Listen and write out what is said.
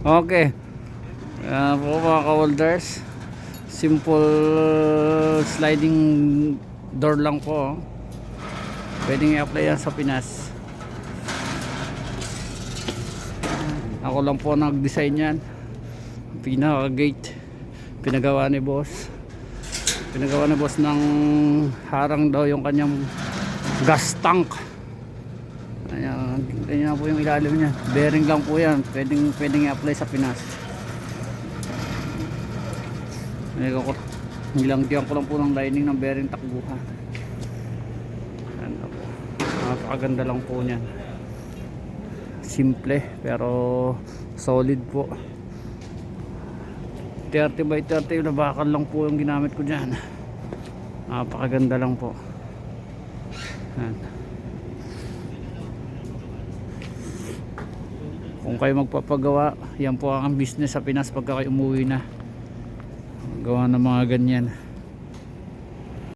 Okay. Po mga ka-welders, simple sliding door lang po. Pwedeng i-apply yan sa Pinas. Ako lang po nag-design yan. Pinaka gate pinagawa ni boss. Pinagawa ni boss ng harang daw yung kanyang gas tank. Ayan, ganyan po yung ilalim niya. Bearing lang po yan. Pwedeng i-apply sa Pinas. Nilanggihan ko lang po ng lining ng bearing takbuhan. Ano po, napakaganda lang po niyan. Simple pero solid po. 30 by 30 na bakal lang po yung ginamit ko dyan. Napakaganda lang po. Ayan. Kung kayo magpapagawa, yan po ang business sa Pinas pagka kayo umuwi na, gawa ng mga ganyan.